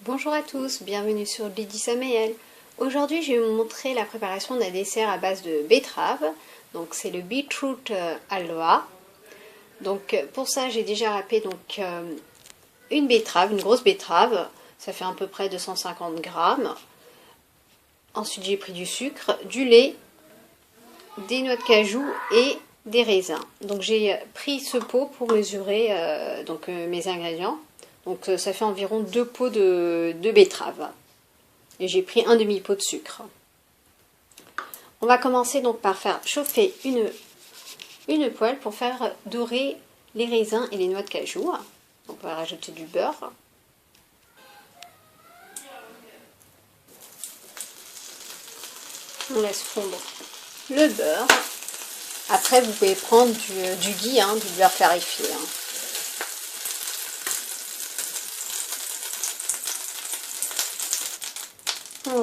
Bonjour à tous, bienvenue sur Lydie Samael. Aujourd'hui, je vais vous montrer la préparation d'un dessert à base de betterave. Donc, c'est le beetroot halwa. Donc, pour ça, j'ai déjà râpé une betterave, une grosse betterave. Ça fait à peu près 250 grammes. Ensuite, j'ai pris du sucre, du lait, des noix de cajou et des raisins. Donc, j'ai pris ce pot pour mesurer mes ingrédients. Donc ça fait environ 2 pots de betterave. Et j'ai pris un demi-pot de sucre. On va commencer donc par faire chauffer une poêle pour faire dorer les raisins et les noix de cajou. On va rajouter du beurre. On laisse fondre le beurre. Après vous pouvez prendre du ghee, du beurre clarifié.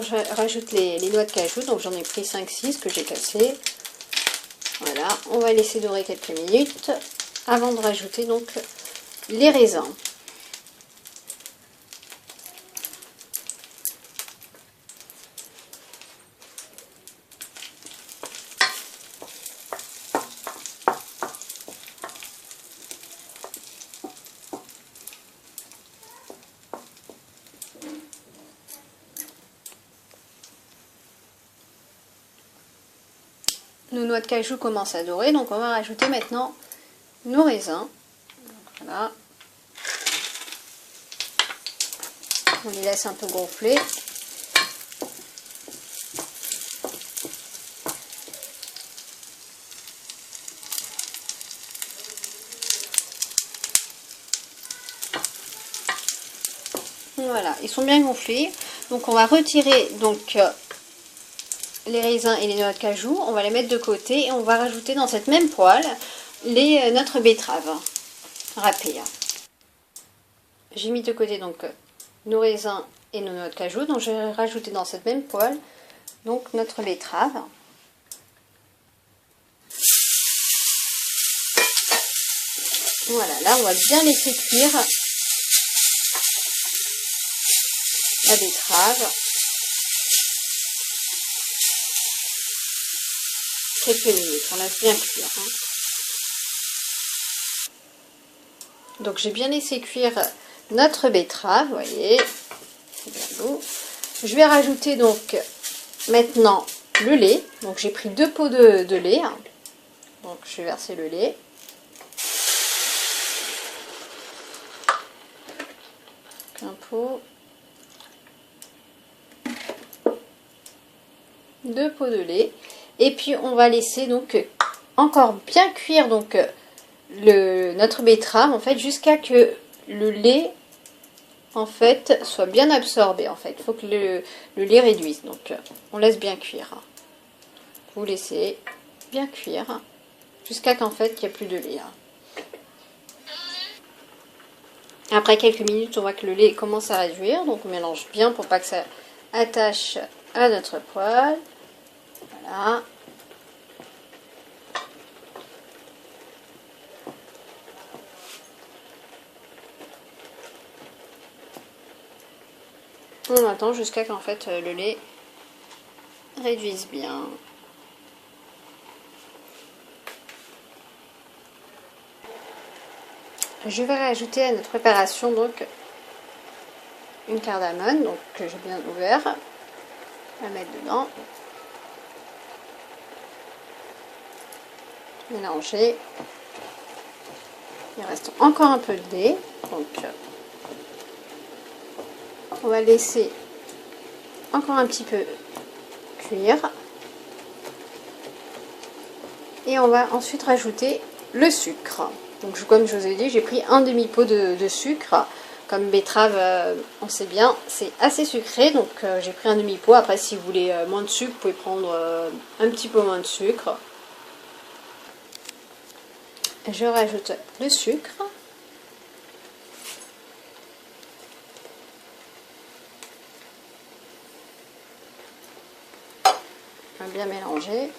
Je rajoute les noix de cajou, donc j'en ai pris 5-6 que j'ai cassées. Voilà, on va laisser dorer quelques minutes avant de rajouter donc les raisins. Nos noix de cajou commencent à dorer, donc on va rajouter maintenant nos raisins. Donc voilà. On les laisse un peu gonfler. Voilà, ils sont bien gonflés. Donc on va retirer les raisins et les noix de cajou, on va les mettre de côté et on va rajouter dans cette même poêle notre betterave râpée. J'ai mis de côté donc nos raisins et nos noix de cajou, donc je vais rajouter dans cette même poêle donc notre betterave. Voilà, là on va bien laisser cuire la betterave. Quelques minutes, on laisse bien cuire. Donc j'ai bien laissé cuire notre betterave, vous voyez, c'est bien beau. Je vais rajouter donc maintenant le lait. Donc j'ai pris 2 pots de lait. Donc je vais verser le lait. Un pot. 2 pots de lait. Et puis on va laisser donc encore bien cuire notre betterave en fait jusqu'à que le lait en fait soit bien absorbé en fait. Il faut que le lait réduise. Donc on laisse bien cuire. Vous laissez bien cuire jusqu'à qu'en fait il n'y ait plus de lait. Après quelques minutes on voit que le lait commence à réduire. Donc on mélange bien pour pas que ça attache à notre poêle. Voilà. On attend jusqu'à qu'en fait le lait réduise bien. Je vais rajouter à notre préparation donc une cardamome donc que j'ai bien ouvert. La mettre dedans. Mélanger. Il reste encore un peu de lait. Donc on va laisser encore un petit peu cuire. Et on va ensuite rajouter le sucre. Donc comme je vous ai dit, j'ai pris un demi-pot de sucre. Comme betterave, on sait bien, c'est assez sucré. Donc j'ai pris un demi-pot. Après, si vous voulez moins de sucre, vous pouvez prendre un petit peu moins de sucre. Je rajoute le sucre. On va bien mélanger.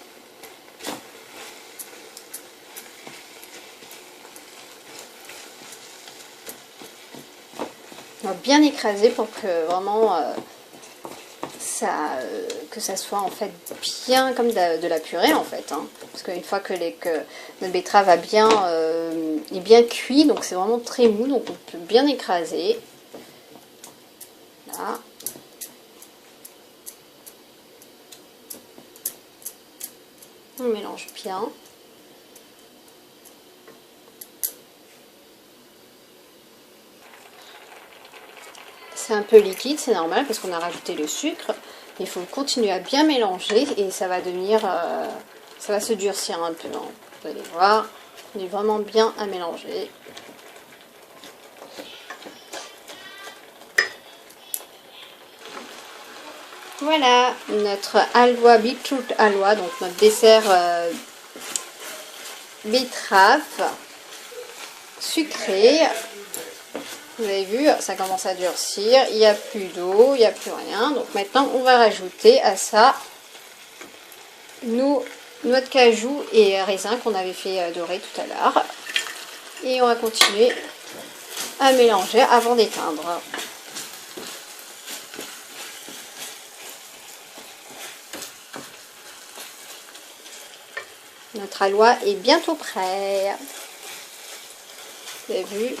On va bien écraser pour que vraiment que ça soit en fait bien comme de la purée en fait. Hein. Parce qu'une fois que notre betterave est bien cuit, donc c'est vraiment très mou, donc on peut bien écraser. Là. On mélange bien. C'est un peu liquide, c'est normal parce qu'on a rajouté le sucre. Il faut continuer à bien mélanger et ça va devenir, ça va se durcir un peu. Hein. Vous allez voir, on est vraiment bien à mélanger. Voilà notre halwa, beetroot halwa, donc notre dessert betterave sucré. Vous avez vu, ça commence à durcir, il n'y a plus d'eau, il n'y a plus rien. Donc maintenant, on va rajouter à ça nos noix de cajou et raisin qu'on avait fait dorer tout à l'heure. Et on va continuer à mélanger avant d'éteindre. Notre halwa est bientôt prêt. Vous avez vu?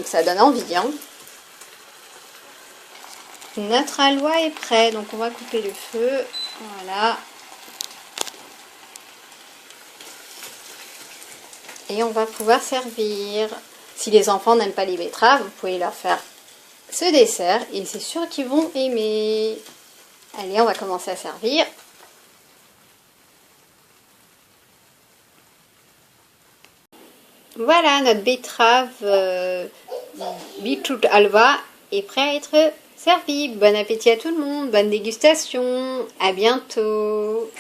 Ça donne envie, hein. Notre halwa est prêt, donc on va couper le feu. Voilà. Et on va pouvoir servir. Si les enfants n'aiment pas les betteraves, vous pouvez leur faire ce dessert et c'est sûr qu'ils vont aimer. Allez, on va commencer à servir. Voilà, notre betterave beetroot halwa est prêt à être servi. Bon appétit à tout le monde, bonne dégustation, à bientôt.